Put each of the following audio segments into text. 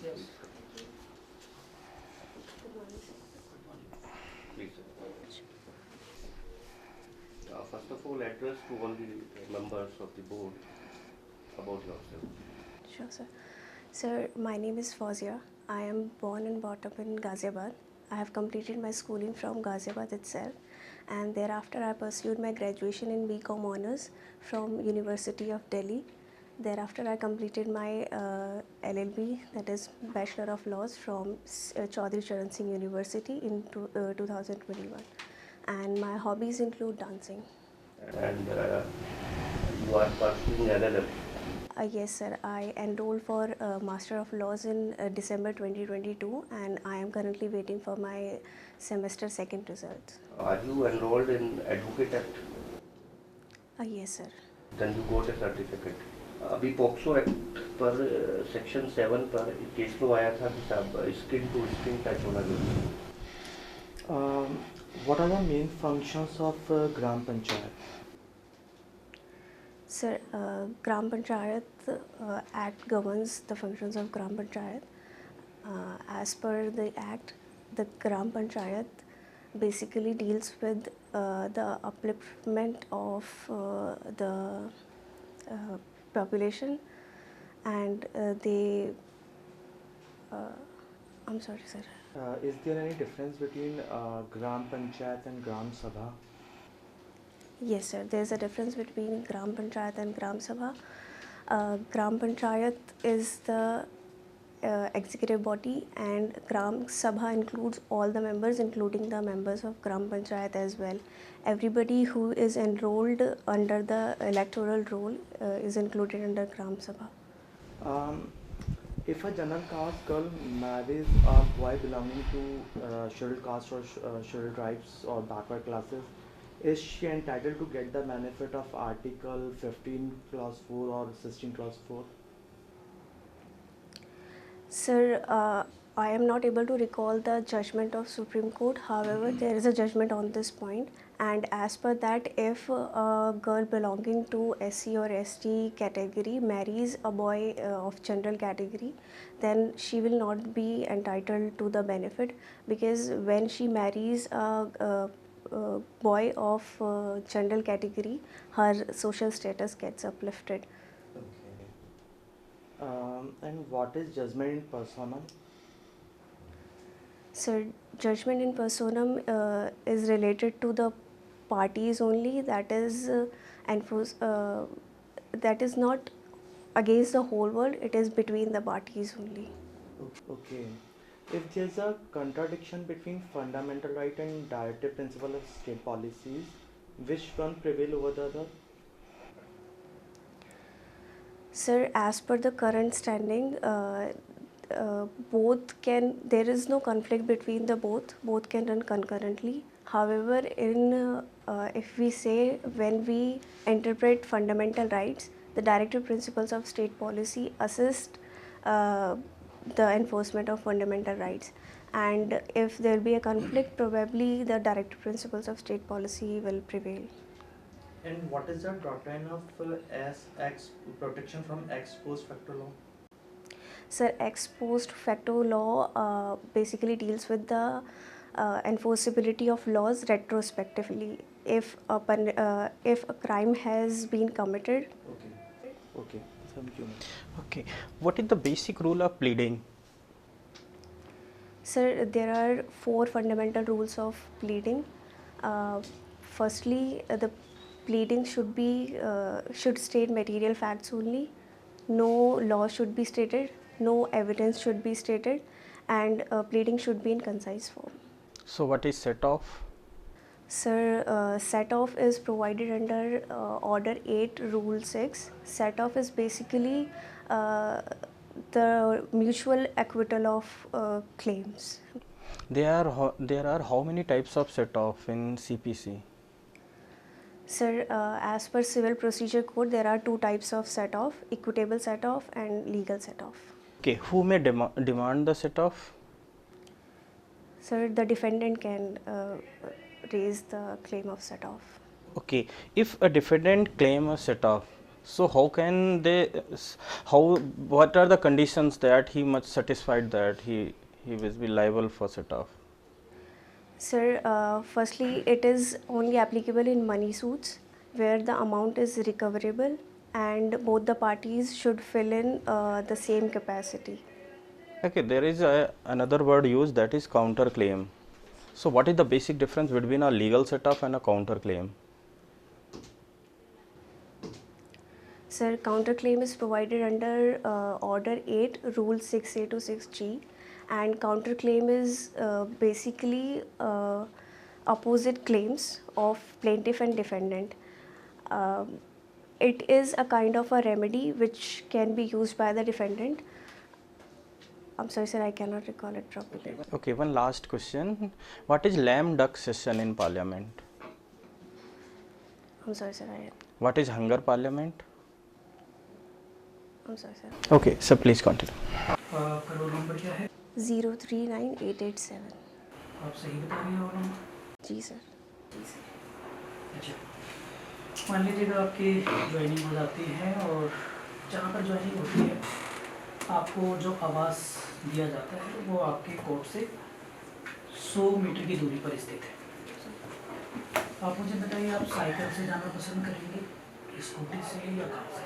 Yes. Please, first of all, address to all the members of the board about yourself. Sure, sir. Sir, my name is Fawzia. I am born and brought up in Ghaziabad. I have completed my schooling from Ghaziabad itself, and thereafter I pursued my graduation in BCom Honours from University of Delhi. Thereafter I completed my LLB, that is Bachelor of Laws, from Chaudhry Charan Singh University in 2021. And my hobbies include dancing. And you are pursuing LLM. Yes, sir. I enrolled for Master of Laws in December 2022, and I am currently waiting for my semester second results. Are you enrolled in Advocate Act? Yes, sir. Then you got a certificate. अभी POCSO act पर section 7 पर एक case लो आया था कि साहब skin to skin touch होना जरूरी है. What are the main functions of Gram Panchayat? Sir, Gram Panchayat Act governs the functions of Gram Panchayat. As per the Act, the Gram Panchayat basically deals with the upliftment of the population, and I'm sorry, sir. Is there any difference between Gram Panchayat and Gram Sabha? Yes, sir. There's a difference between Gram Panchayat and Gram Sabha. Gram Panchayat is the executive body, and Gram Sabha includes all the members, including the members of Gram Panchayat as well. Everybody who is enrolled under the electoral roll is included under Gram Sabha. If a general caste girl marries a boy belonging to scheduled caste or scheduled tribes or backward classes, is she entitled to get the benefit of Article 15 Clause 4 or 16 Clause 4? Sir, I am not able to recall the judgment of Supreme Court. However, there is a judgment on this point, and as per that, if a girl belonging to SC or ST category marries a boy of general category, then she will not be entitled to the benefit, because when she marries a boy of general category, her social status gets uplifted. And what is judgment in personam? So judgment in personam is related to the parties only. That is that is not against the whole world. It is between the parties only. Okay. If there's a contradiction between fundamental right and directive principle of state policies, which one prevail over the other? Sir, as per the current standing, both can. There is no conflict between the both. Both can run concurrently. However, in if we say, when we interpret fundamental rights, the directive principles of state policy assist the enforcement of fundamental rights. And if there be a conflict, probably the directive principles of state policy will prevail. And what is the doctrine of protection from ex post facto law? Sir, ex post facto law basically deals with the enforceability of laws retrospectively. If a crime has been committed. Okay. Thank you. Okay. What is the basic rule of pleading? Sir, there are 4 fundamental rules of pleading. Firstly, the pleading should state material facts only. No law should be stated. No evidence should be stated, and pleading should be in concise form. So what is set off? Sir, set off is provided under Order 8, Rule 6. Set off is basically the mutual acquittal of claims. There are how many types of set off in CPC? Sir, as per Civil Procedure Code, there are 2 types of set off: equitable set off and legal set off. Okay, who may demand the set off? Sir, the defendant can raise the claim of set off. Okay, if a defendant claim a set off, So how can they, what are the conditions that he must satisfied that he will be liable for set off? Sir, firstly, it is only applicable in money suits where the amount is recoverable and both the parties should fill in the same capacity. Okay, there is another word used, that is counterclaim. So what is the basic difference between a legal set off and a counterclaim? Sir, counterclaim is provided under Order 8, Rule 6A to 6G, and counterclaim is basically opposite claims of plaintiff and defendant. It is a kind of a remedy which can be used by the defendant. I'm sorry, sir, I cannot recall it properly. Okay, one last question. What is lame duck session in parliament? I'm sorry, sir, What is hunger parliament? I'm sorry, sir. Okay, so please continue. आपका roll number क्या है? 039887. आप सही बता रही हैं roll number? जी sir. अच्छा, मान लीजिएगा आपकी ज्वाइनिंग हो जाती है और जहाँ पर ज्वाइनिंग होती है आपको जो आवास दिया जाता है वो आपके कोर्ट से 100 मीटर की दूरी पर स्थित है। आप मुझे बताइए, आप साइकिल से जाना पसंद करेंगे, स्कूटी से या कार से?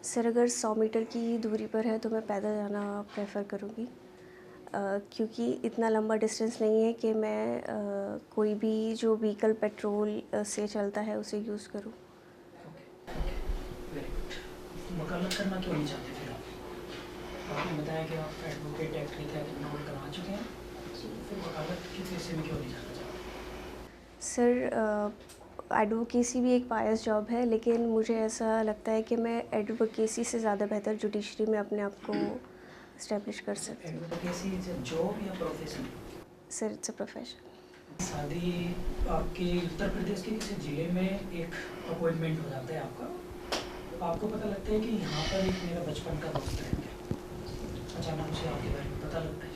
सर, अगर 100 मीटर की दूरी पर है तो मैं पैदल जाना प्रेफर करूँगी, क्योंकि इतना लंबा डिस्टेंस नहीं है कि मैं कोई भी जो व्हीकल पेट्रोल से चलता है उसे यूज़ करूँ। Very good. वकालत करना क्यों नहीं चाहते फिर आप? आपने बताया कि आप एडवोकेट एक्ट के तहत नोट करवा चुके हैं, फिर वकालत के पेशे में क्यों नहीं जाना चाहते? सर, एडवोकेसी भी एक पायस जॉब है, लेकिन मुझे ऐसा लगता है कि मैं एडवोकेसी से ज़्यादा बेहतर जुडिशरी में अपने आप को इस्टेब्लिश कर सकती हूँ। एडवोकेसी इज अ जॉब या profession? Sir, it's a profession. शादी आपके उत्तर प्रदेश के किसी ज़िले में एक अपॉइंटमेंट हो जाता है आपका, तो आपको पता लगता है कि यहाँ पर एक मेरा बचपन का दोस्त रहेंगे। अचानक मुझे आपके बारे में पता लगता है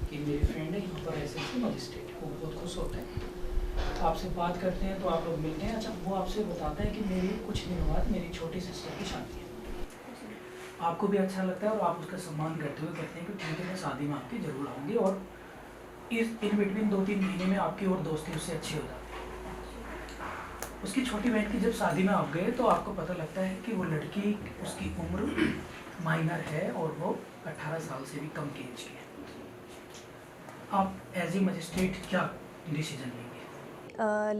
कि मेरी फ्रेंड है यहाँ पर ऐसे मजिस्ट्रेट है, वो बहुत खुश होता है, आपसे बात करते हैं तो आप लोग मिलते हैं। अच्छा, वो आपसे बताता है कि मेरी कुछ दिनों बाद मेरी छोटी सिस्टर की शादी है। आपको भी अच्छा लगता है और आप उसका सम्मान करते हुए कहते हैं कि ठीक है, मैं शादी में आपकी ज़रूर आऊँगी, और इस इन बिटवीन 2-3 महीने में आपकी और दोस्ती उससे अच्छी हो जाती है। उसकी छोटी बहन की जब शादी में आप गए तो आपको पता लगता है कि वो लड़की, उसकी उम्र माइनर है और वो 18 साल से भी कम की एज की है। आप एज ए मजिस्ट्रेट क्या डिसीजन लेंगे?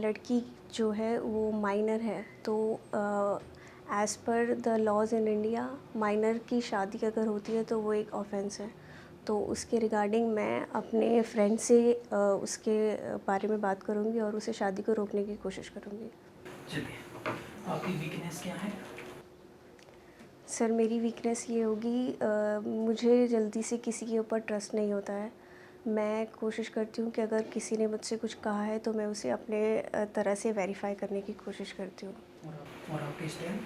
लड़की जो है वो माइनर है, तो as per the laws in India minor की शादी अगर होती है तो वो एक ऑफेंस है। तो उसके रिगार्डिंग मैं अपने फ्रेंड से उसके बारे में बात करूँगी और उसे शादी को रोकने की कोशिश करूँगी। चलिए, आपकी वीकनेस क्या है? सर, मेरी वीकनेस ये होगी, मुझे जल्दी से किसी के ऊपर ट्रस्ट नहीं होता है। मैं कोशिश करती हूँ कि अगर किसी ने मुझसे कुछ कहा है तो मैं उसे अपने तरह से वेरीफाई करने की कोशिश करती हूँ। और आपकी स्ट्रेंथ?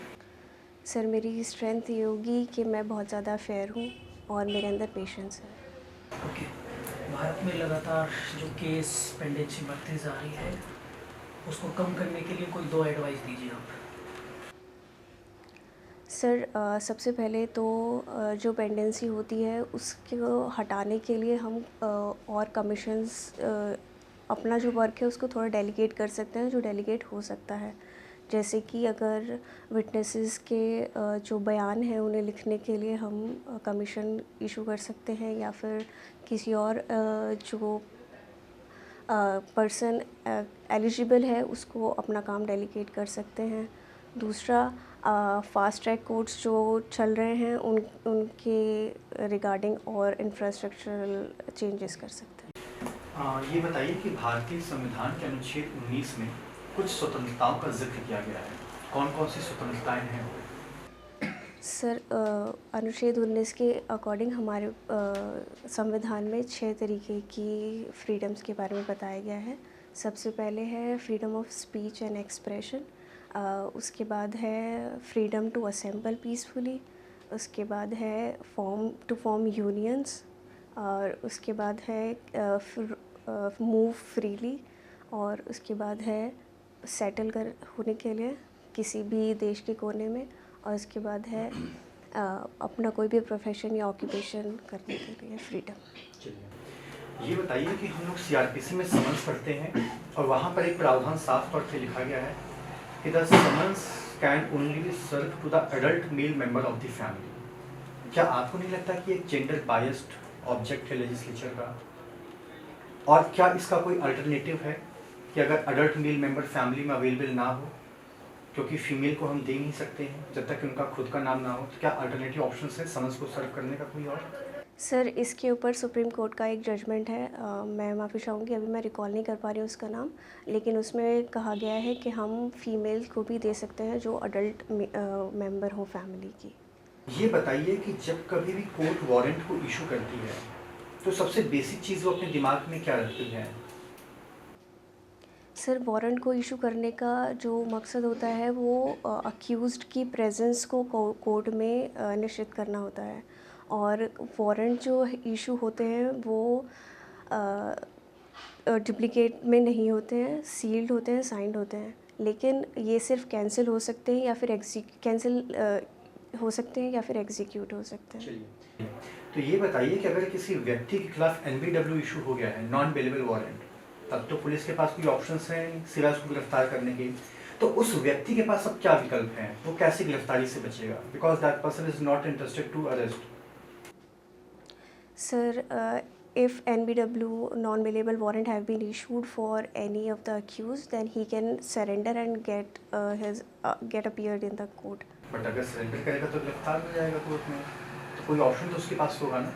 सर, मेरी स्ट्रेंथ ये होगी कि मैं बहुत ज़्यादा फेयर हूँ और मेरे अंदर पेशेंस है। ओके। भारत में लगातार जो केस पेंडेंसी बढ़ती जा रही है, उसको कम करने के लिए कोई 2 एडवाइस दीजिए आप। सर, सबसे पहले तो जो पेंडेंसी होती है उसको हटाने के लिए हम और कमीशंस, अपना जो वर्क है उसको थोड़ा डेलीगेट कर सकते हैं, जो डेलीगेट हो सकता है। जैसे कि अगर विटनेसेस के जो बयान हैं उन्हें लिखने के लिए हम कमीशन इशू कर सकते हैं, या फिर किसी और जो पर्सन एलिजिबल है उसको अपना काम डेलीगेट कर सकते हैं। दूसरा, फास्ट ट्रैक कोर्ट्स जो चल रहे हैं उनके रिगार्डिंग और इंफ्रास्ट्रक्चरल चेंजेस कर सकते हैं। ये बताइए कि भारतीय संविधान के अनुच्छेद 19 में कुछ स्वतंत्रताओं का जिक्र किया गया है, कौन कौन सी स्वतंत्रताएं हैं वो? सर, अनुच्छेद 19 के अकॉर्डिंग हमारे संविधान में 6 तरीके की फ्रीडम्स के बारे में बताया गया है। सबसे पहले है freedom of speech and expression, उसके बाद है फ्रीडम टू असेंबल पीसफुली, उसके बाद है फॉर्म यूनियंस, और उसके बाद है मूव फ्रीली, और उसके बाद है सेटल कर होने के लिए किसी भी देश के कोने में, और उसके बाद है अपना कोई भी प्रोफेशन या ऑक्यूपेशन करने के लिए फ्रीडम। चलिए, ये बताइए कि हम लोग सीआरपीसी में समन्स पढ़ते हैं और वहाँ पर एक प्रावधान साफ तौर पे लिखा गया है कि the summons can only be served to the adult male member of the family. क्या आपको नहीं लगता कि एक जेंडर बायस्ड ऑब्जेक्ट है लेजिस्लेचर का? और क्या इसका कोई अल्टरनेटिव है कि अगर अडल्ट मेल मेंबर फैमिली में अवेलेबल ना हो, क्योंकि फीमेल को हम दे नहीं सकते हैं जब तक कि उनका खुद का नाम ना हो, तो क्या अल्टरनेटिव ऑप्शन है समन्स को सर्व करने का कोई और? सर इसके ऊपर सुप्रीम कोर्ट का एक जजमेंट है, मैं माफ़ी चाहूँगी अभी मैं रिकॉल नहीं कर पा रही हूँ उसका नाम, लेकिन उसमें कहा गया है कि हम फीमेल को भी दे सकते हैं जो अडल्ट मेंबर हो फैमिली की। ये बताइए कि जब कभी भी कोर्ट वारंट को इशू करती है तो सबसे बेसिक चीज़ वो अपने दिमाग में क्या रखती है? सर वारंट को इशू करने का जो मकसद होता है वो अक्यूज़्ड की प्रेजेंस को कोर्ट में निश्चित करना होता है, और वारंट जो इशू होते हैं वो डुप्लिकेट में नहीं होते हैं, सील्ड होते हैं, साइंड होते हैं, लेकिन ये सिर्फ कैंसिल हो सकते हैं या फिर हो सकते हैं या फिर एग्जीक्यूट हो सकते हैं। चलिए, तो ये बताइए कि अगर किसी व्यक्ति के खिलाफ एनबीडब्ल्यू इशू हो गया है, नॉन बेलेबल वारंट, तब तो पुलिस के पास कोई ऑप्शंस हैं सिवाय उसको गिरफ्तार करने के, तो उस व्यक्ति के पास अब क्या विकल्प हैं? वो कैसे गिरफ्तारी से बचेगा? Because that person is not interested to arrest. Sir, if NBW non-bailable warrant have been issued for any of the accused, then he can surrender and get appeared in the court. But अगर surrender करेगा तो गिरफ्तार हो जाएगा court में, तो कोई option तो उसके पास होगा ना?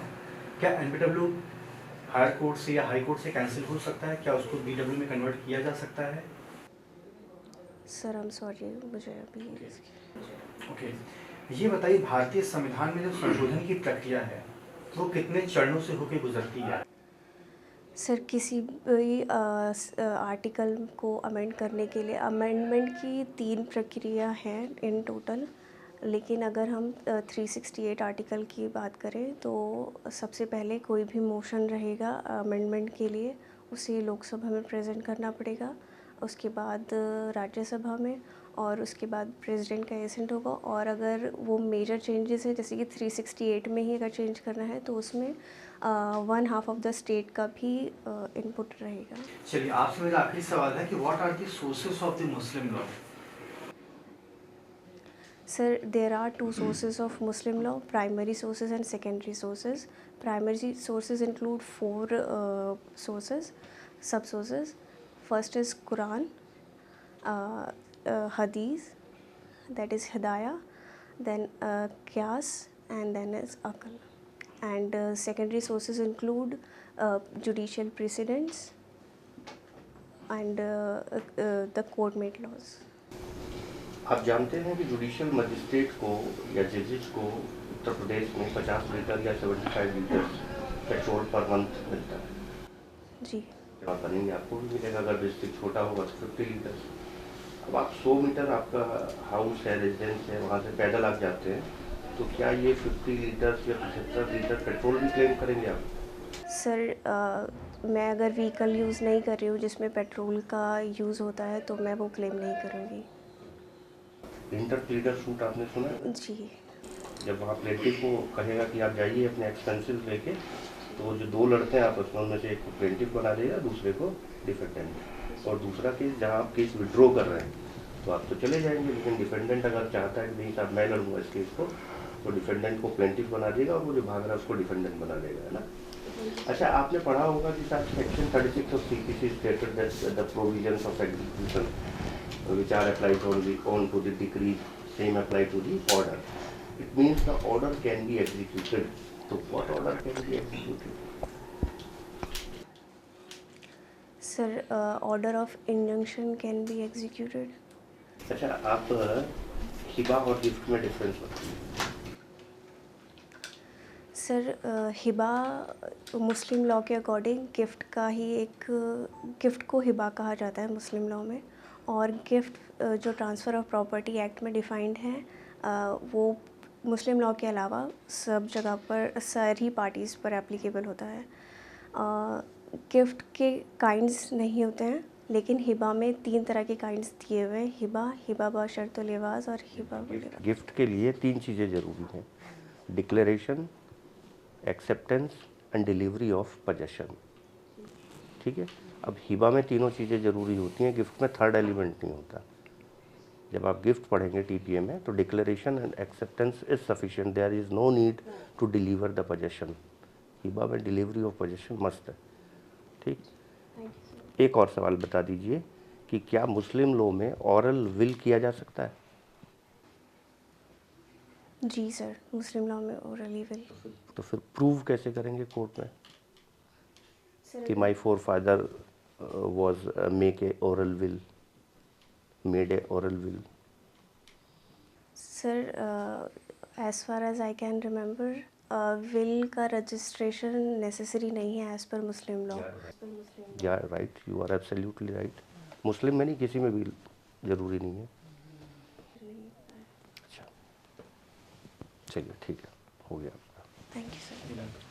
क्या एनबीडब्ल्यू हायर कोर्ट से या हाई कोर्ट से कैंसिल हो सकता है? क्या उसको बीडब्ल्यू में कन्वर्ट किया जा सकता है? Sir, I'm sorry, मुझे अभी ओके, ये बताइए भारतीय संविधान में जो संशोधन की प्रक्रिया है वो कितने चरणों से होकर गुजरती है? सर किसी भी आर्टिकल को अमेंड करने के लिए अमेंडमेंट की 3 प्रक्रिया हैं इन टोटल, लेकिन अगर हम 368 आर्टिकल की बात करें तो सबसे पहले कोई भी मोशन रहेगा अमेंडमेंट के लिए उसे लोकसभा में प्रेजेंट करना पड़ेगा, उसके बाद राज्यसभा में, और उसके बाद प्रेसिडेंट का एसेंट होगा, और अगर वो मेजर चेंजेस हैं जैसे कि 368 में ही अगर चेंज करना है तो उसमें 1/2 ऑफ द स्टेट का भी इनपुट रहेगा। चलिए, आपसे मेरा आखिरी सवाल है कि what are the sources of the Muslim law? Sir, there are 2 sources of Muslim law, primary sources and secondary sources. Primary sources include 4 sub-sources. First is Quran, Hadith, that is Hidayah, then Qiyas, and then is Aql. And secondary sources include judicial precedents and the court-made laws. आप जानते हैं कि judicial magistrate को या जजेस को उत्तर प्रदेश में 50 litre या 75 लीटर पेट्रोल पर मंथ मिलता है। जी। आप बनेंगे, आपको भी मिलेगा, अगर डिस्ट्रिक्ट छोटा होगा तो 50 लीटर। अब आप 100 मीटर आपका हाउस है, रेजिडेंस है, वहाँ से पैदल आप जाते हैं, तो क्या ये 50 लीटर या 75 लीटर पेट्रोल भी क्लेम करेंगे आप? सर मैं अगर व्हीकल यूज़ नहीं कर रही हूँ जिसमें पेट्रोल का यूज़ होता है तो मैं वो क्लेम नहीं करूँगी। इंटर प्लीडर सूट आपने सुना है? जी। जब वहाँ प्लेंटिफ को कहेगा कि आप जाइए अपने एक्सपेंसिव लेके, तो वो जो 2 लड़ते हैं आपस में, उनमें से एक को प्लेंटिफ बना देगा, दूसरे को डिफेंडेंट। और दूसरा केस जहाँ आप केस विड्रॉ कर रहे हैं तो आप तो चले जाएंगे, लेकिन डिफेंडेंट अगर चाहता है कि नहीं साहब मैं लड़ूंगा इस केस को, तो डिफेंडेंट को प्लेंटिफ बना देगा और वो जो भाग रहा है उसको डिफेंडेंट बना देगा, है ना? अच्छा, आपने पढ़ा होगा कि साहब section 36 of CPC stated that the provisions of execution which are applied on to the decree, same apply to the order. It means the order can be executed. So what order can be executed? Sir, order of injunction can be executed. अच्छा, आप हिबा और gift में difference बताइए। Sir Hiba मुस्लिम law के according gift को हिबा कहा जाता है मुस्लिम लॉ में, और गिफ्ट जो ट्रांसफ़र ऑफ प्रॉपर्टी एक्ट में डिफाइंड है वो मुस्लिम लॉ के अलावा सब जगह पर सारी पार्टीज़ पर एप्लीकेबल होता है। गिफ्ट के काइंड्स नहीं होते हैं, लेकिन हिबा में 3 तरह के काइंड्स दिए हुए हैं, हिबा, हिबा बशर्त लिवाज और हिबा लिवाज। गिफ्ट के लिए 3 चीज़ें ज़रूरी हैं, declaration, acceptance and delivery of possession. ठीक है, अब हिबा में तीनों चीज़ें ज़रूरी होती हैं, गिफ्ट में थर्ड एलिमेंट नहीं होता। जब आप गिफ्ट पढ़ेंगे टीपीए में तो declaration and acceptance is sufficient, there is no need to deliver the possession. हिबा में डिलीवरी ऑफ पोजेशन मस्ट है। ठीक, एक और सवाल बता दीजिए कि क्या मुस्लिम लॉ में ऑरल विल किया जा सकता है? जी सर, मुस्लिम लॉ में ओरली विल। तो फिर प्रूव कैसे करेंगे कोर्ट में सर कि my forefather was make a oral will, made a oral will? Sir, as far as I can remember, will का रजिस्ट्रेशन नेसेसरी नहीं है एज पर मुस्लिम लॉ। या right, you are absolutely right. Muslim में नहीं, किसी में भी ज़रूरी नहीं है। अच्छा, चलिए ठीक है, हो गया। Thank you sir.